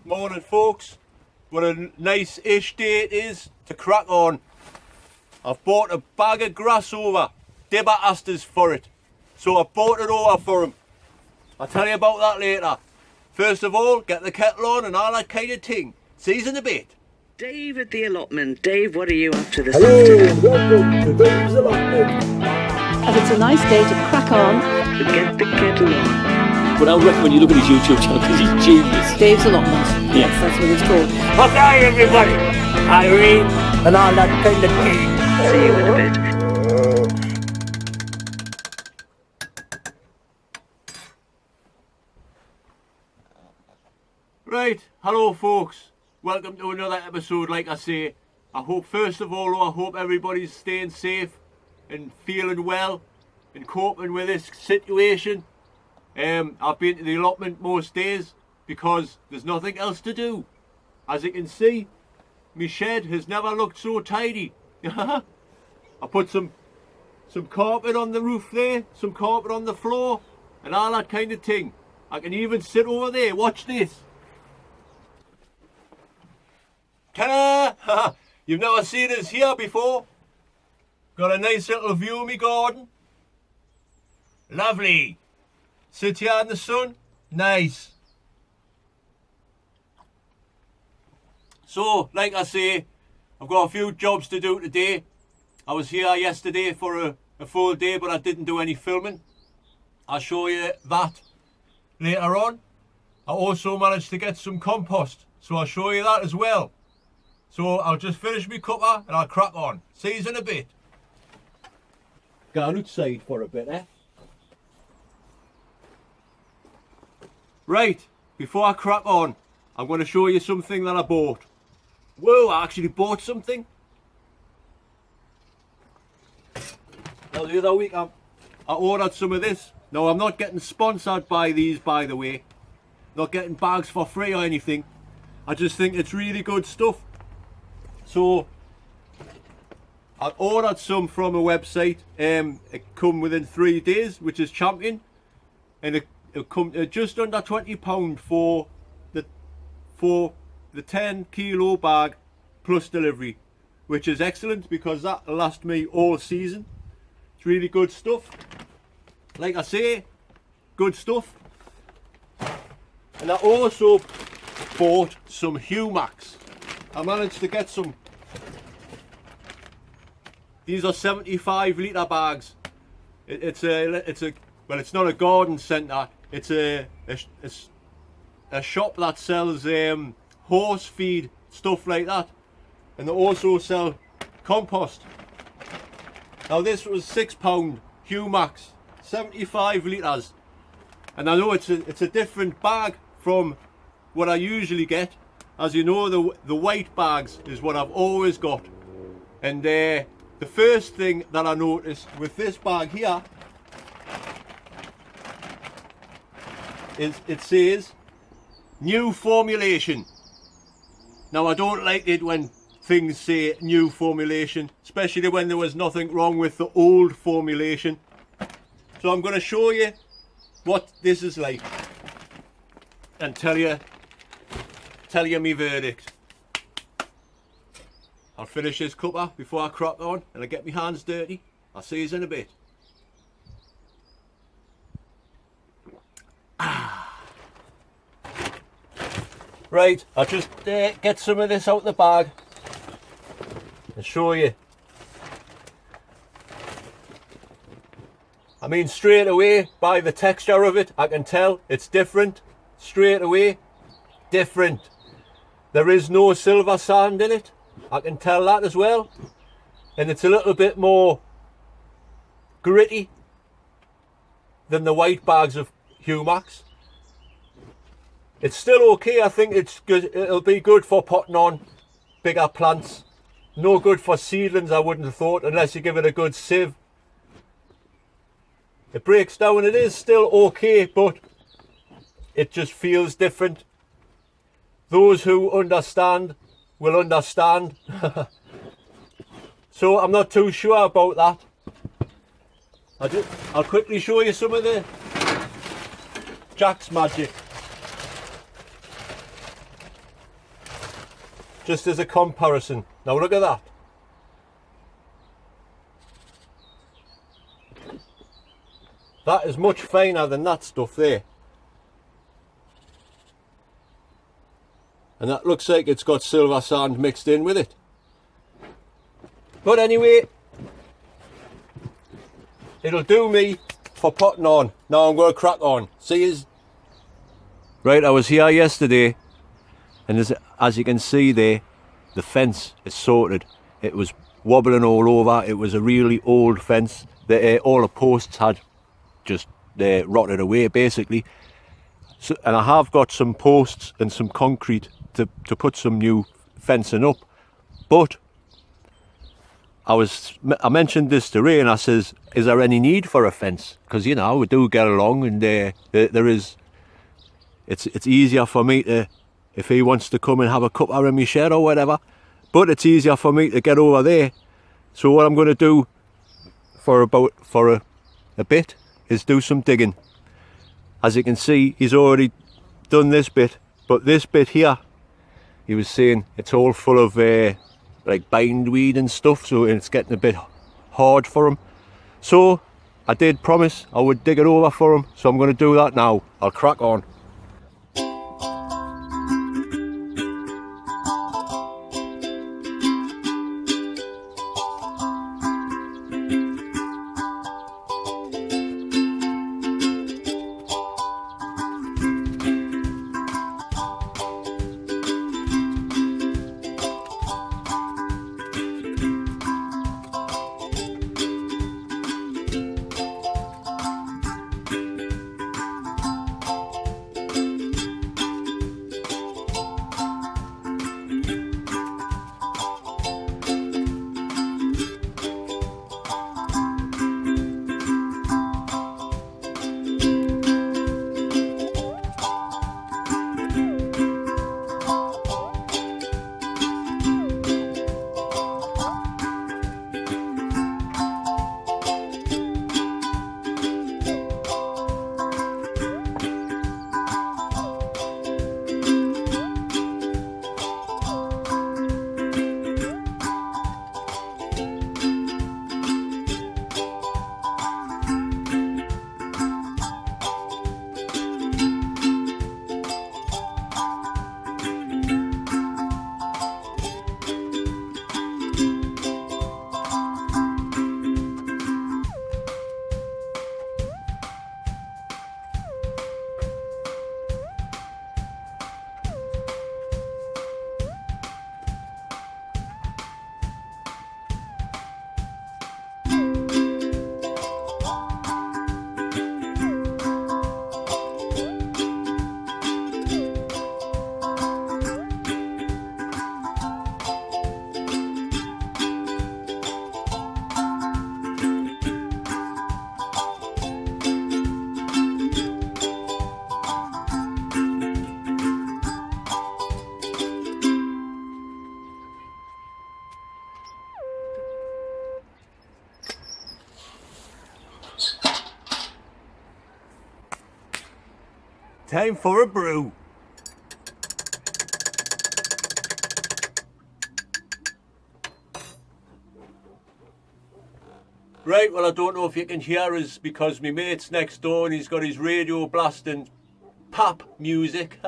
Morning folks, what a nice-ish day it is to crack on. I've bought a bag of grass over. Dibber asked us for it, so I bought it over for him. I'll tell you about that later. First of all, get the kettle on and all that kind of thing. See you in a bit. Dave at the allotment. Dave, what are you up to this Hello, afternoon? welcome to Dave's Allotment. As it's a nice day to crack on. Get the kettle on. But I would recommend you look at his YouTube channel because he's genius. Dave's Allotment. Yeah. Yes, that's what it's called. Hi everybody, Irene and all that kind of thing. See you in a bit. Right, hello folks. Welcome to another episode. Like I say, I hope first of all, I hope everybody's staying safe and feeling well and coping with this situation. I've been to the allotment most days because there's nothing else to do. As you can see, my shed has never looked so tidy. I put some carpet on the roof there, some carpet on the floor, and all that kind of thing. I can even sit over there. Watch this. Ta-da! You've never seen us here before. Got a nice little view of my garden. Lovely. Sit here in the sun. Nice. So, like I say, I've got a few jobs to do today. I was here yesterday for a full day, but I didn't do any filming. I'll show you that later on. I also managed to get some compost, so I'll show you that as well. So I'll just finish my cuppa and I'll crack on. See you in a bit. Go outside for a bit, eh? Right, before I crack on, I'm going to show you something that I bought. Whoa, I actually bought something. Now the other week I ordered some of this. Now I'm not getting sponsored by these, by the way. Not getting bags for free or anything. I just think it's really good stuff. So I ordered some from a website. It come within 3 days, which is champion, and it come just under £20 for the 10 kilo bag plus delivery, which is excellent because that'll last me all season. It's really good stuff. Like I say, good stuff. And I also bought some Humax. I managed to get some. These are 75 litre bags. It's not a garden centre. It's a shop that sells horse feed, stuff like that, and they also sell compost. Now this was £6 Humax, 75 litres, and I know it's a different bag from what I usually get. As you know, the white bags is what I've always got, and the first thing that I noticed with this bag here is it says new formulation. Now I don't like it when things say new formulation, especially when there was nothing wrong with the old formulation. So I'm going to show you what this is like and tell you my verdict. I'll finish this cuppa before I crack on and I get my hands dirty. I'll see you in a bit. Right, I'll just get some of this out of the bag and show you. I mean, straight away, by the texture of it, I can tell it's different. Straight away, different. There is no silver sand in it. I can tell that as well. And it's a little bit more gritty than the white bags of Humax. It's still okay. I think it's good. It'll be good for potting on bigger plants. No good for seedlings, I wouldn't have thought, unless you give it a good sieve. It breaks down. It is still okay, but it just feels different. Those who understand will understand. So I'm not too sure about that. I'll quickly show you some of the Jack's magic. just as a comparison. Now look at that. That is much finer than that stuff there. And that looks like it's got silver sand mixed in with it. But anyway, it'll do me for potting on. Now I'm going to crack on. See yous. Right, I was here yesterday, and as you can see there, the fence is sorted. It was wobbling all over. It was a really old fence. All the posts had just rotted away basically. So, and I have got some posts and some concrete to put some new fencing up. But I mentioned this to Ray, and I says, is there any need for a fence? Because, you know, we do get along, and there is. It's easier for me to, if he wants to come and have a cuppa in my shed or whatever, but it's easier for me to get over there. So what I'm going to do for a bit is do some digging. As you can see, he's already done this bit, but this bit here, he was saying it's all full of like bindweed and stuff, so it's getting a bit hard for him. So I did promise I would dig it over for him, so I'm going to do that now. I'll crack on. Time for a brew. Right, well I don't know if you can hear us because my mate's next door and he's got his radio blasting pop music.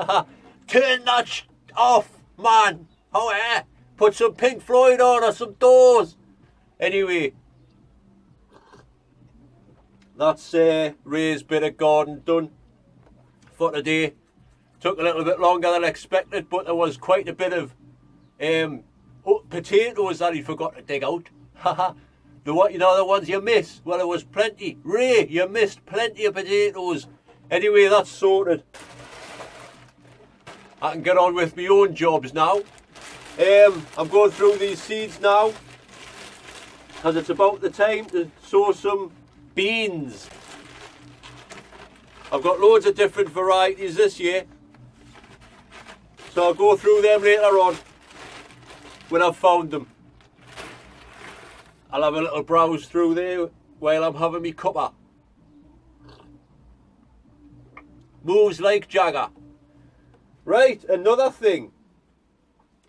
Turn that off, man. Oh yeah. Put some Pink Floyd on or some Doors. Anyway, that's Ray's bit of garden done for today. Took a little bit longer than expected, but there was quite a bit of potatoes that he forgot to dig out. The ones you miss. Well, there was plenty. Ray, you missed plenty of potatoes. Anyway, that's sorted. I can get on with my own jobs now. I'm going through these seeds now because it's about the time to sow some beans. I've got loads of different varieties this year, so I'll go through them later on when I've found them. I'll have a little browse through there while I'm having me cuppa. Moves like Jagger. Right, another thing.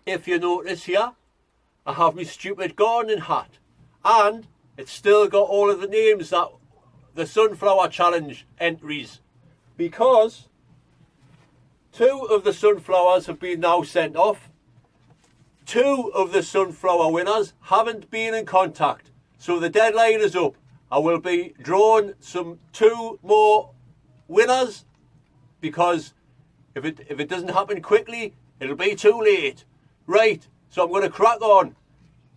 if you notice here, I have my stupid gardening hat. And it's still got all of the names that the Sunflower Challenge entries. Because 2 of the sunflowers have been now sent off. 2 of the sunflower winners haven't been in contact. So the deadline is up. I will be drawing 2 more winners, because if it doesn't happen quickly, it'll be too late. Right, so I'm going to crack on.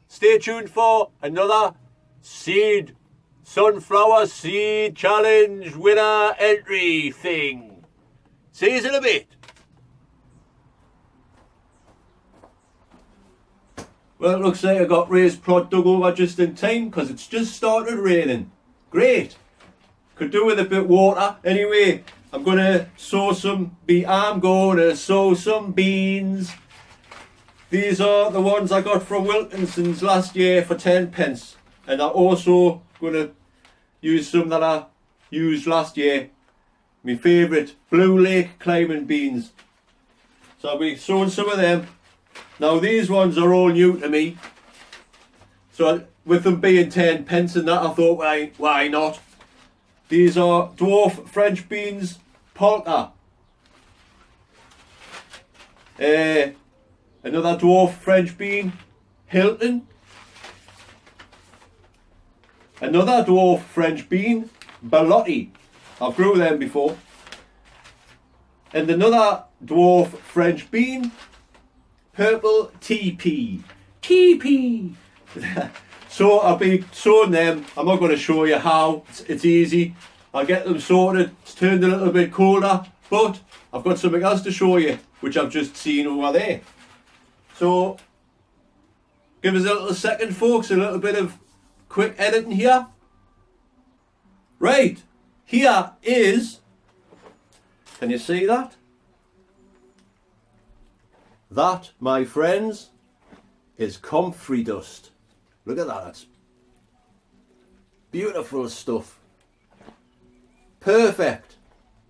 Stay tuned for another Sunflower Seed Challenge winner entry thing. See you in a bit. Well, it looks like I got raised plot dug over just in time, because it's just started raining. Great. Could do with a bit of water. Anyway, I'm going to sow some beans. These are the ones I got from Wilkinson's last year for 10 pence. And I'm also going to use some that I used last year. My favourite, Blue Lake climbing beans. So I'll be sowing some of them. Now these ones are all new to me. So with them being 10 pence and that, I thought, why not? These are dwarf French beans, polka. Another dwarf French bean, Hilton. Another dwarf French bean, Balotti. I've grew them before. And another dwarf French bean, purple TP. TP. So I'll be sowing them. I'm not going to show you how. It's easy. I'll get them sorted. It's turned a little bit colder, but I've got something else to show you, which I've just seen over there. So give us a little second, folks. A little bit of quick editing here. Right, here is, can you see that? That, my friends, is comfrey dust. Look at that, that's beautiful stuff. Perfect.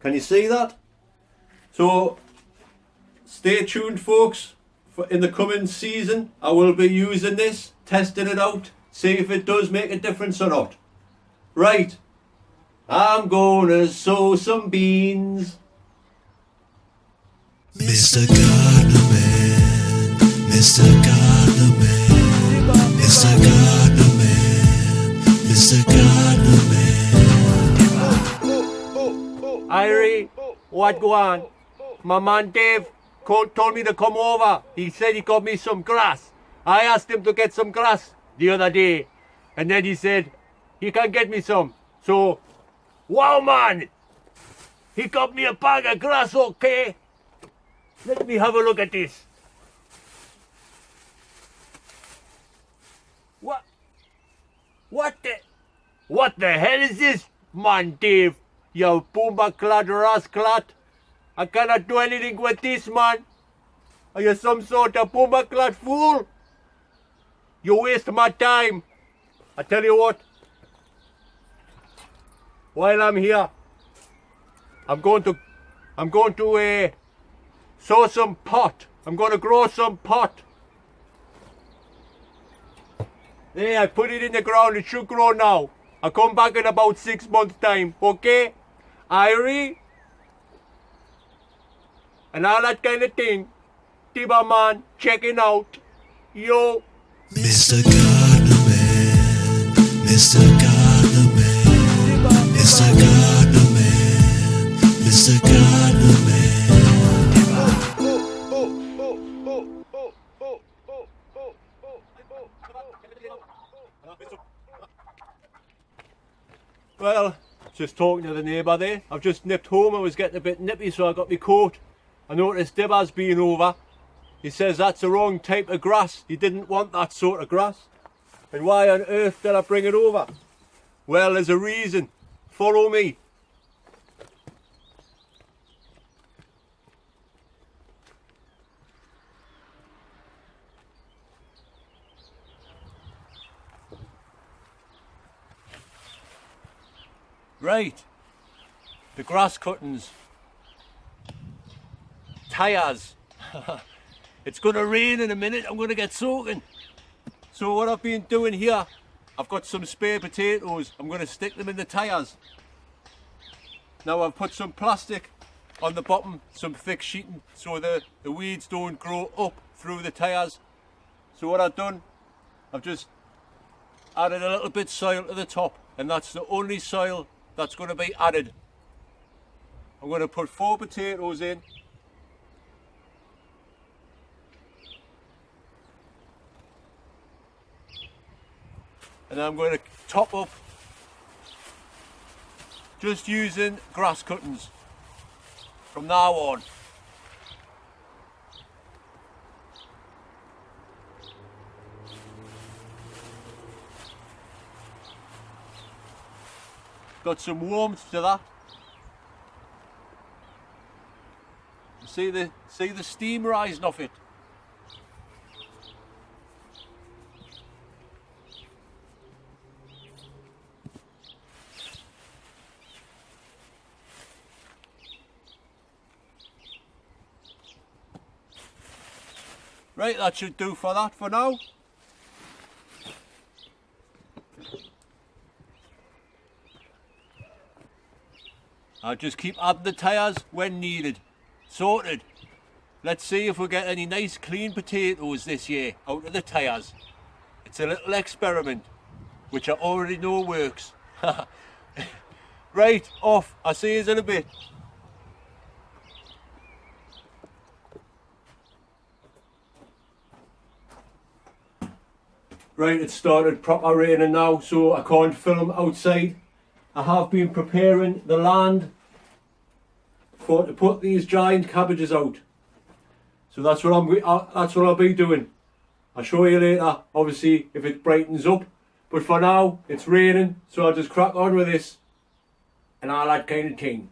Can you see that? So stay tuned, folks. In the coming season, I will be using this, testing it out, see if it does make a difference or not. Right, I'm gonna sow some beans. Mr. Gardener Man, Mr. Gardener Man, Mr. Gardener Man, Mr. Gardener Man. Irie, what go on? My man Dave told me to come over. He said he got me some grass. I asked him to get some grass the other day, and then he said he can get me some. So, wow man, he got me a bag of grass, okay? Let me have a look at this. What the hell is this, man Dave? You boomba clad rascal. I cannot do anything with this, man. Are you some sort of boomba clad fool? You waste my time. I tell you what. While I'm here, I'm going to sow some pot. I'm going to grow some pot. There, I put it in the ground. It should grow now. I'll come back in about 6 months' time. Okay? Irie? And all that kind of thing. Tiba man, checking out. Yo. Mr. Gardener Man, Mr. Gardener Man, Mr. Gardener Man, Mr. Gardener Man. Well, just talking to the neighbour there. I've just nipped home. I was getting a bit nippy, so I got my coat. I noticed Dibba's been over. He says that's the wrong type of grass. He didn't want that sort of grass. And why on earth did I bring it over? Well, there's a reason. Follow me. Right, the grass cuttings, tyres. It's going to rain in a minute. I'm going to get soaking. So what I've been doing here, I've got some spare potatoes. I'm going to stick them in the tyres. Now I've put some plastic on the bottom, some thick sheeting, so the weeds don't grow up through the tyres. So what I've done, I've just added a little bit soil to the top, and that's the only soil that's going to be added. I'm going to put 4 potatoes in. And I'm going to top up just using grass cuttings from now on. Got some warmth to that. See the steam rising off it. Right, that should do for that for now. I'll just keep adding the tyres when needed. Sorted. Let's see if we get any nice clean potatoes this year out of the tyres. It's a little experiment, which I already know works. Right, off. I'll see you in a bit. Right, it started proper raining now, so I can't film outside. I have been preparing the land to put these giant cabbages out. So that's what I'll be doing. I'll show you later, obviously, if it brightens up. But for now, it's raining, so I'll just crack on with this and all that kind of thing.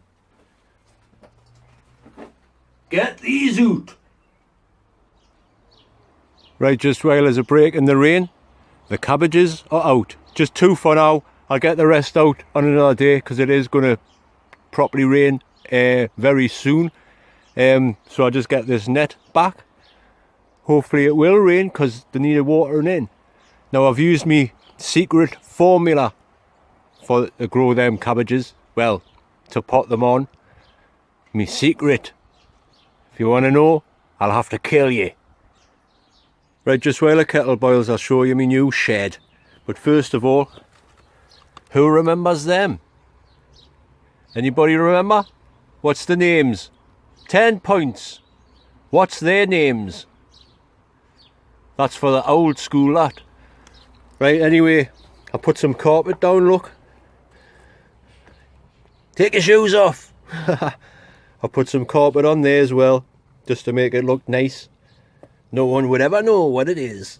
Get these out. Right, just while there's a break in the rain, the cabbages are out. Just 2 for now. I'll get the rest out on another day because it is going to properly rain very soon. So I'll just get this net back. Hopefully it will rain because they need watering in. Now I've used my secret formula to grow them cabbages. Well, to pot them on. My secret. If you want to know, I'll have to kill you. Right, just while the kettle boils, I'll show you my new shed. But first of all, who remembers them? Anybody remember? What's the names? 10 points. What's their names? That's for the old school, that. Right, anyway, I put some carpet down, look. Take your shoes off. I put some carpet on there as well, just to make it look nice. No one would ever know what it is.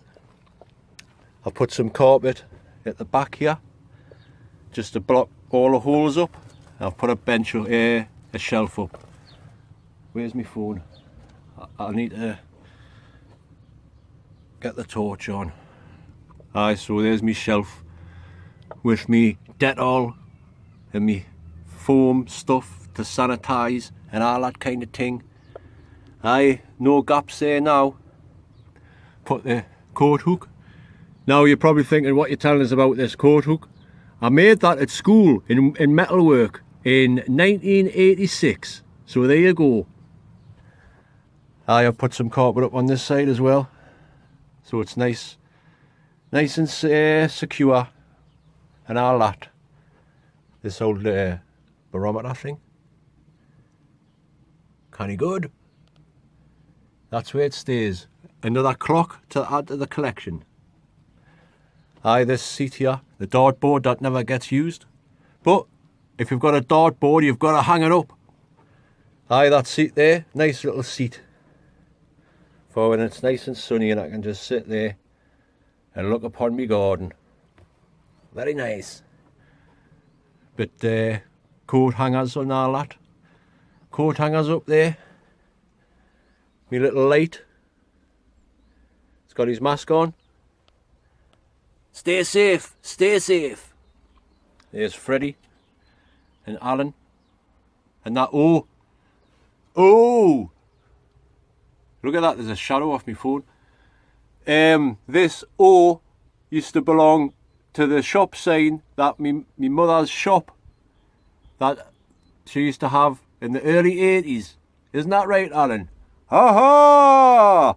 I put some carpet at the back here, just to block all the holes up. I'll put a bench or a shelf up. Where's my phone? I need to get the torch on. Aye, so there's my shelf with me Dettol and me foam stuff to sanitize and all that kind of thing. Aye, no gaps there now. Put the coat hook. Now you're probably thinking what you're telling us about this coat hook. I made that at school in metalwork in 1986. So there you go. I've put some carpet up on this side as well. So it's nice and secure and all that. This old barometer thing. Kinda good. That's where it stays. Another clock to add to the collection. Aye, this seat here, the dartboard that never gets used. But if you've got a dartboard, you've got to hang it up. Aye, that seat there, nice little seat. For when it's nice and sunny and I can just sit there and look upon my garden. Very nice. But coat hangers and all that. Coat hangers up there. My little light. He's got his mask on. Stay safe, stay safe. There's Freddie and Alan. And that, oh, Look at that, there's a shadow off my phone. This O used to belong to the shop sign that me mother's shop that she used to have in the early 80s. Isn't that right, Alan? Ha ha!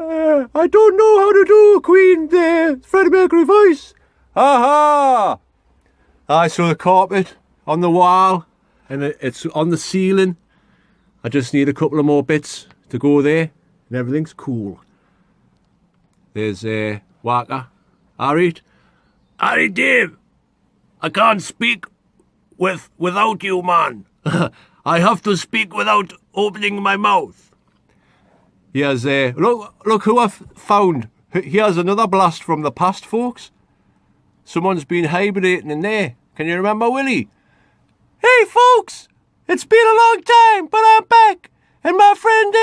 I don't know how to do Queen there, Freddie Mercury voice. Ha ha! I saw the carpet on the wall and it's on the ceiling. I just need a couple of more bits to go there and everything's cool. There's Walker. Alright? Alright, Dave. I can't speak without you, man. I have to speak without opening my mouth. Here's look who I've found. Here's another blast from the past, folks. Someone's been hibernating in there. Can you remember Willie? Hey, folks! It's been a long time, but I'm back. And my friend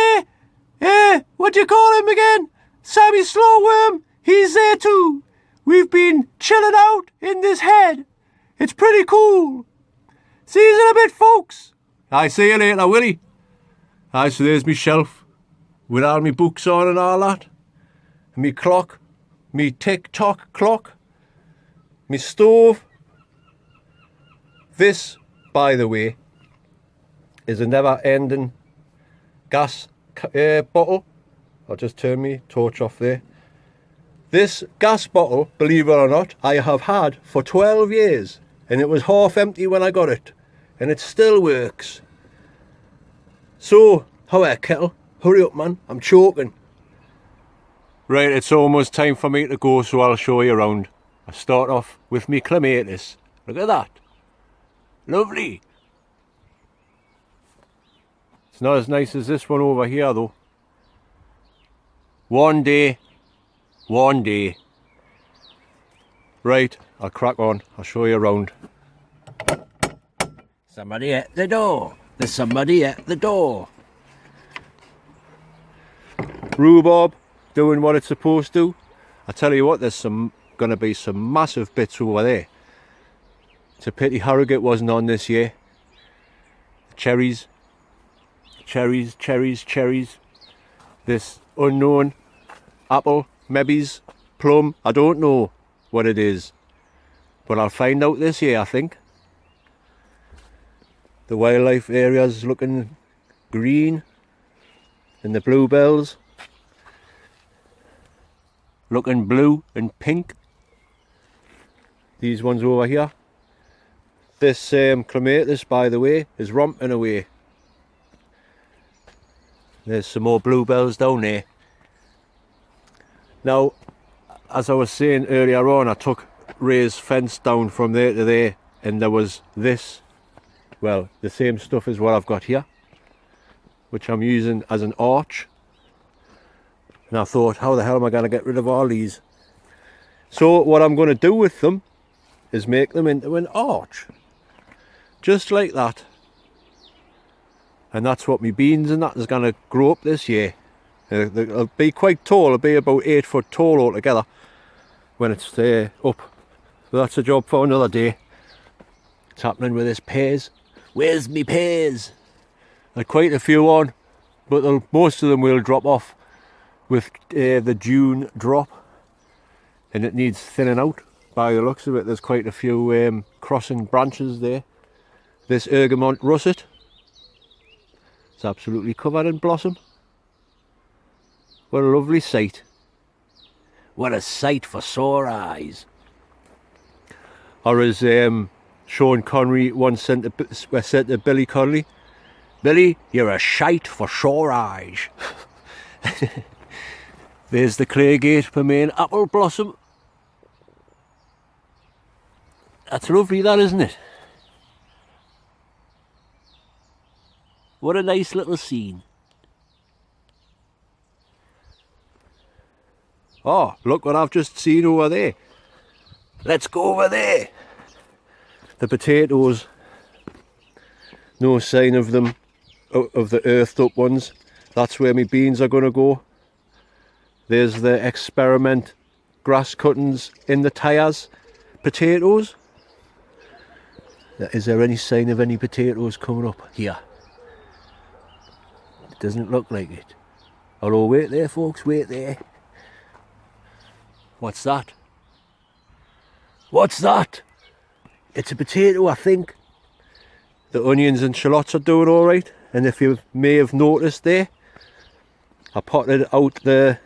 what do you call him again? Sammy Slowworm, he's there too. We've been chilling out in this head. It's pretty cool. See you in a bit, folks. I see you later, Willie. Aye, so there's me shelf with all me books on and all that. And me clock, me tick-tock clock, me stove. This, by the way, is a never-ending gas bottle. I'll just turn me torch off there. This gas bottle, believe it or not, I have had for 12 years. And it was half empty when I got it. And it still works. So, how kettle? Hurry up, man. I'm choking. Right, it's almost time for me to go, so I'll show you around. I start off with me clematis. Look at that. Lovely. It's not as nice as this one over here, though. One day. Right, I'll crack on. I'll show you around. Somebody at the door. There's somebody at the door. Rhubarb doing what it's supposed to. I tell you what, there's gonna be some massive bits over there. It's a pity Harrogate wasn't on this year. Cherries. This unknown apple, maybe's plum. I don't know what it is, but I'll find out this year, I think. The wildlife area's looking green, and the bluebells looking blue and pink. These ones over here. This clematis, by the way, is romping away. There's some more bluebells down there. Now, as I was saying earlier on, I took Ray's fence down from there to there, and there was this, well, the same stuff as what I've got here, which I'm using as an arch. And I thought, how the hell am I going to get rid of all these? So what I'm going to do with them is make them into an arch. Just like that. And that's what my beans and that is going to grow up this year. They'll be quite tall. It'll be about 8 foot tall altogether when it's up. So that's a job for another day. What's happening with this pears? Where's me pears? There are quite a few on, but most of them will drop off with the June drop, and it needs thinning out by the looks of it. There's quite a few crossing branches there. This Ergemont russet is absolutely covered in blossom. What a lovely sight. What a sight for sore eyes. Or as Sean Connery once said to Billy Connolly, Billy, you're a shite for sore eyes. There's the Claygate Pemain apple blossom. That's lovely, that, isn't it? What a nice little scene. Oh, look what I've just seen over there. Let's go over there. The potatoes. No sign of them, of the earthed up ones. That's where my beans are going to go. There's the experiment grass cuttings in the tyres. Potatoes. Is there any sign of any potatoes coming up here? doesn't look like it. Although, wait there, folks, wait there. What's that? What's that? It's a potato, I think. The onions and shallots are doing all right. And if you may have noticed there, I potted out the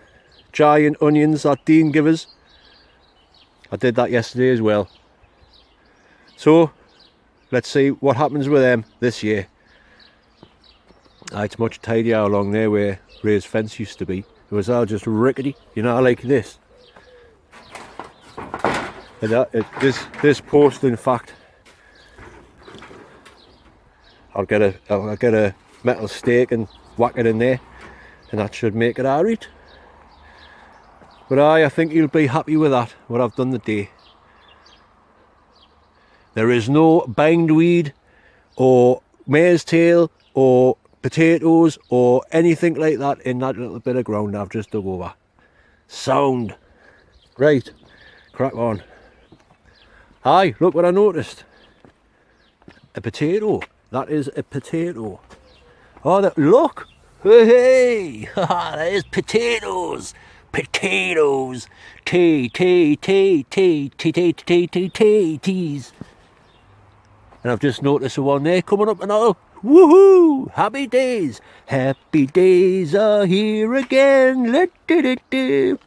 giant onions that Dean gave us. I did that yesterday as well. So, let's see what happens with them this year. It's much tidier along there where Ray's fence used to be. It was all just rickety, you know, like this. And this post, in fact, I'll get a metal stake and whack it in there, and that should make it alright. But I think you'll be happy with that, what I've done today. There is no bindweed or mare's tail or potatoes or anything like that in that little bit of ground I've just dug over. Sound. Right, crack on. Aye, look what I noticed. A potato. That is a potato. Oh, look. Hey, there's potatoes. Potatoes. Teas. And I've just noticed the one there coming up and all. Woohoo! Happy days. Happy days are here again.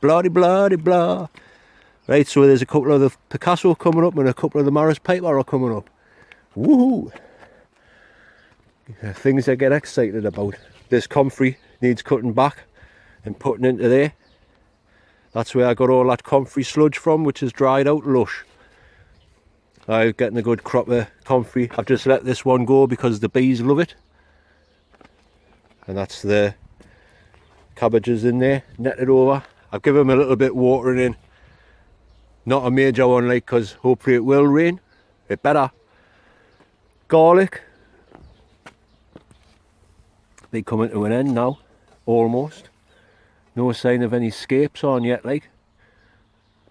Blah blah blah. Right, so there's a couple of the Picasso coming up and a couple of the Morris Piper are coming up. Woohoo! Things I get excited about. This comfrey needs cutting back and putting into there. That's where I got all that comfrey sludge from, which is dried out lush. I'm getting a good crop of comfrey. I've just let this one go because the bees love it. And that's the cabbages in there, netted over. I've given them a little bit watering in. Not a major one, like, because hopefully it will rain. It better. Garlic. They coming to an end now, almost. No sign of any scapes on yet, like.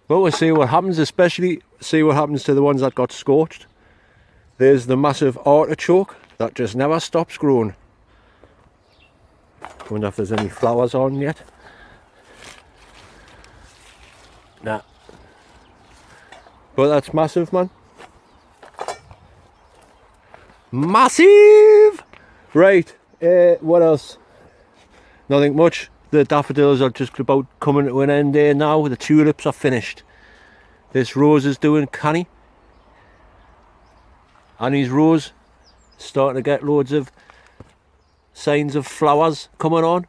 But we'll see what happens, especially see what happens to the ones that got scorched. There's the massive artichoke that just never stops growing. Wonder if there's any flowers on yet. Nah. But that's massive, man. Massive! Right, what else? Nothing much. The daffodils are just about coming to an end there now. The tulips are finished. This rose is doing canny. Annie's rose starting to get loads of signs of flowers coming on,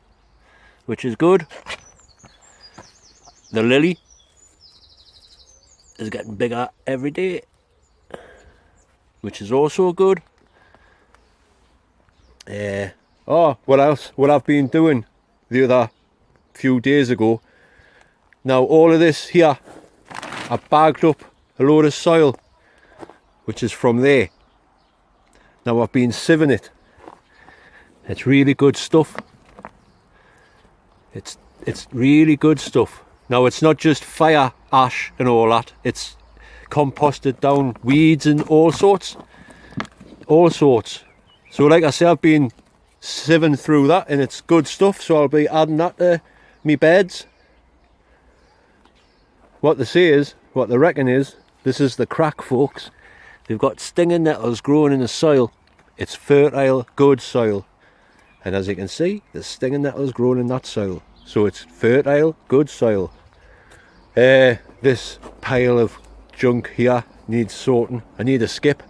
which is good. The lily is getting bigger every day, which is also good. Oh, what else? What I've been doing the other few days ago. Now all of this here, I bagged up a load of soil, which is from there. Now I've been sieving it. It's really good stuff. It's really good stuff. Now it's not just fire ash and all that. It's composted down weeds and all sorts. So like I say, I've been sieving through that and it's good stuff, so I'll be adding that to me beds. What they reckon is, this is the crack, folks. They've got stinging nettles growing in the soil. It's fertile, good soil. And as you can see, there's stinging nettles growing in that soil. So it's fertile, good soil. This pile of junk here needs sorting. I need a skip,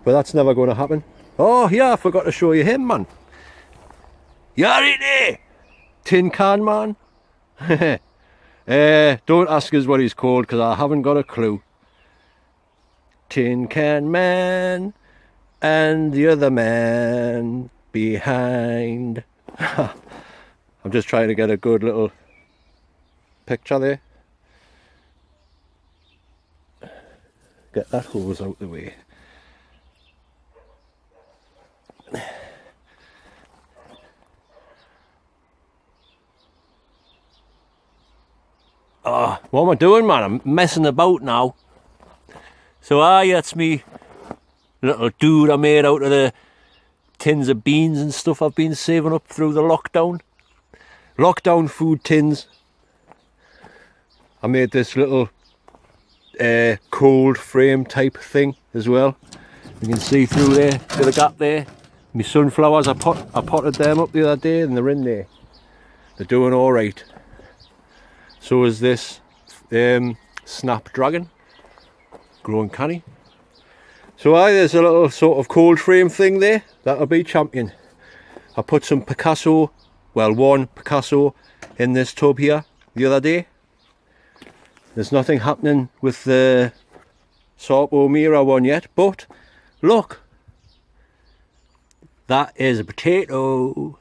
but that's never going to happen. Oh yeah, I forgot to show you him, man. You're in there, Tin Can Man. Don't ask us what he's called because I haven't got a clue. Tin Can Man and the other man behind. I'm just trying to get a good little picture there. Get that hose out the way. Oh, what am I doing, man? I'm messing about now. So that's me little dude I made out of the tins of beans and stuff I've been saving up through the lockdown. Lockdown food tins. I made this little cold frame type thing as well. You can see through there, to the gap there. My sunflowers, I potted them up the other day and they're in there. They're doing alright. So is this snapdragon, growing canny. So there's a little sort of cold frame thing there, that'll be champion. I put some Picasso, well one Picasso in this tub here the other day. There's nothing happening with the Sorpo Mira one yet, but look, that is a potato.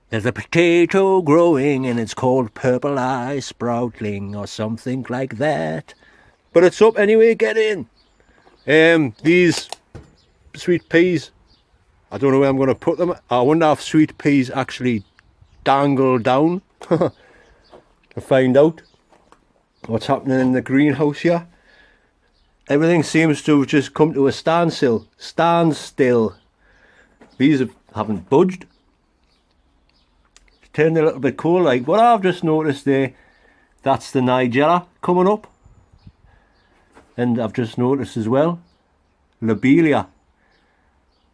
There's a potato growing and it's called purple eye sproutling or something like that. But it's up anyway, get in. These sweet peas, I don't know where I'm going to put them. I wonder if sweet peas actually dangle down. To find out what's happening in the greenhouse here. Everything seems to have just come to a standstill. These haven't budged. It's turned a little bit cold like. What I've just noticed there, that's the Nigella coming up. And I've just noticed as well, Lobelia,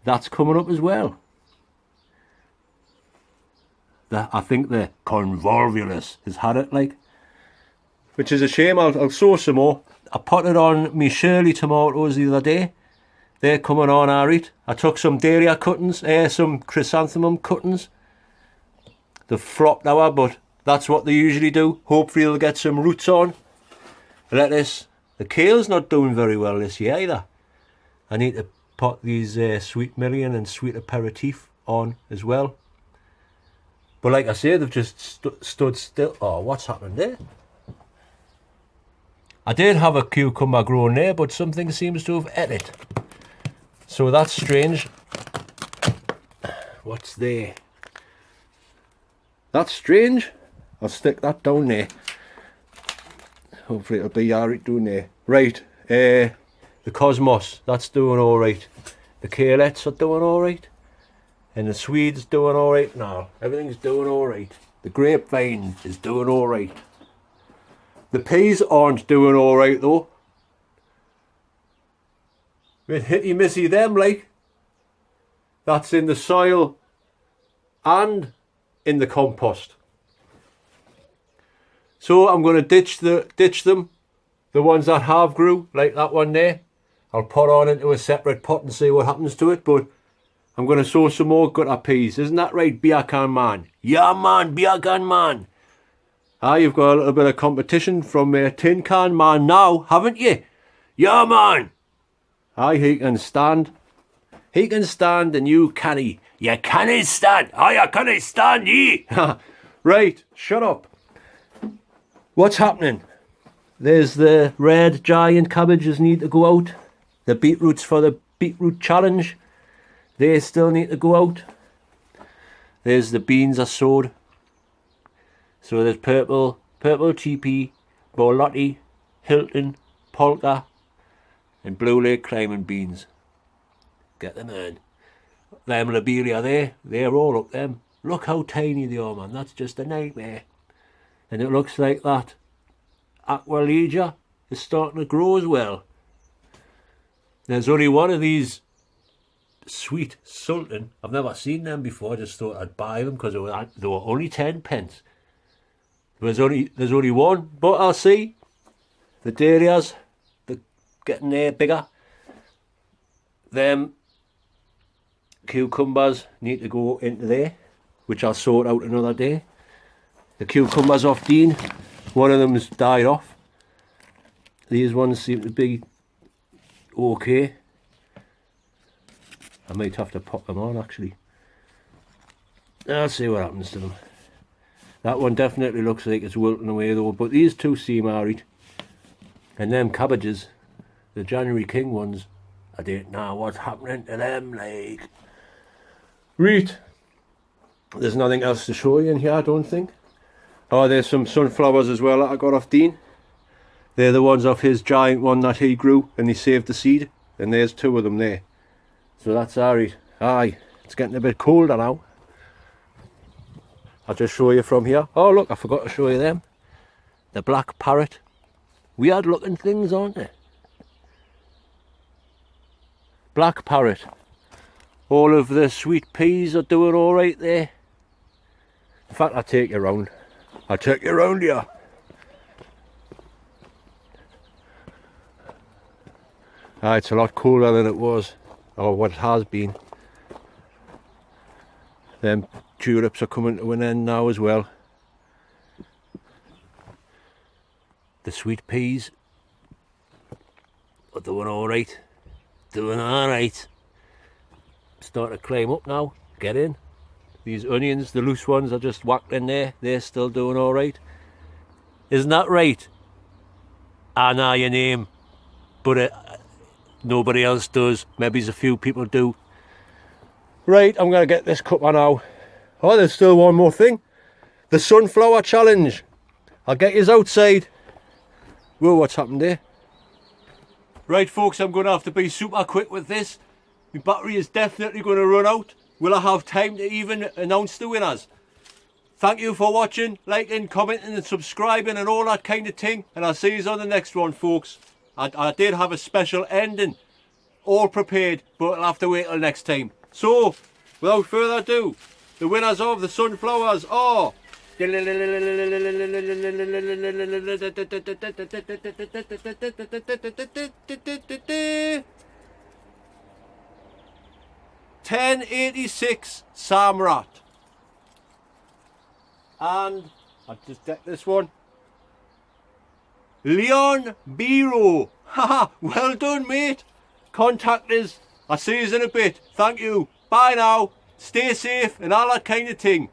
that's coming up as well. I think the convolvulus has had it like. Which is a shame. I'll sow some more. I potted on me Shirley tomatoes the other day. They're coming on alright. I took some dahlia cuttings, some chrysanthemum cuttings. They've flopped now, but that's what they usually do. Hopefully they'll get some roots on. Lettuce. The kale's not doing very well this year either. I need to pot these sweet million and sweet aperitif on as well. But like I say, they've just stood still. Oh, what's happened there? I did have a cucumber growing there, but something seems to have ate it. So that's strange. What's there? That's strange. I'll stick that down there. Hopefully it'll be alright down there. Right, the cosmos, that's doing alright. The kalettes are doing alright. And the Swedes doing alright now. Everything's doing alright. The grapevine is doing alright. The peas aren't doing alright though. Bit hitty missy them like. That's in the soil and in the compost. So I'm going to ditch them. The ones that have grew, like that one there. I'll put on into a separate pot and see what happens to it. But I'm going to sow some more gutter peas. Isn't that right, beer can man? Yeah man, beer can man. You've got a little bit of competition from Tin Can Man now, haven't you? Yeah man. He can stand. He can stand and you canny. You can't stand. You can't stand ye. Right, shut up. What's happening? There's the red giant cabbages need to go out. The beetroots for the beetroot challenge, they still need to go out. There's the beans are sowed. So there's purple TP, Borlotti, Hilton, Polka, and Blue Lake climbing beans. Get them in. Them lobelia there, they're all up them. Look how tiny they are, man. That's just a nightmare. And it looks like that Aqualegia is starting to grow as well. There's only one of these sweet sultan. I've never seen them before. I just thought I'd buy them because they were only 10 pence. There's only one, but I'll see. The dahlias, they're getting there bigger. Them cucumbers need to go into there, which I'll sort out another day. The cucumbers off Dean, one of them's died off. These ones seem to be okay. I might have to pop them on actually. I'll see what happens to them. That one definitely looks like it's wilting away though, but these two seem alright. And them cabbages, the January King ones, I don't know what's happening to them like. Right. There's nothing else to show you in here, I don't think. Oh, there's some sunflowers as well that I got off Dean. They're the ones off his giant one that he grew and he saved the seed. And there's two of them there. So that's alright. Aye, It's getting a bit colder now. I'll just show you from here. Oh look, I forgot to show you them. The black parrot. Weird looking things, aren't they? Black parrot. All of the sweet peas are doing alright there. In fact, I'll take you around. I'll take you around here. It's a lot cooler than it was, or what it has been. Them tulips are coming to an end now as well. The sweet peas are doing alright. Doing alright. Starting to climb up now. Get in. These onions, the loose ones, are just whacked in there. They're still doing alright. Isn't that right? I know your name, but nobody else does. Maybe a few people do. Right, I'm going to get this cuppa now. Oh, there's still one more thing. The sunflower challenge. I'll get yous outside. Whoa, what's happened there? Right, folks, I'm going to have to be super quick with this. My battery is definitely going to run out. Will I have time to even announce the winners? Thank you for watching, liking, commenting and subscribing and all that kind of thing. And I'll see you on the next one, folks. I did have a special ending all prepared, but I'll have to wait till next time. So, without further ado, the winners of the sunflowers are... 1086 Samrat. And I'll just get this one. Leon Biro. Haha, well done, mate. Contact us. I'll see you in a bit. Thank you. Bye now. Stay safe and all that kind of thing.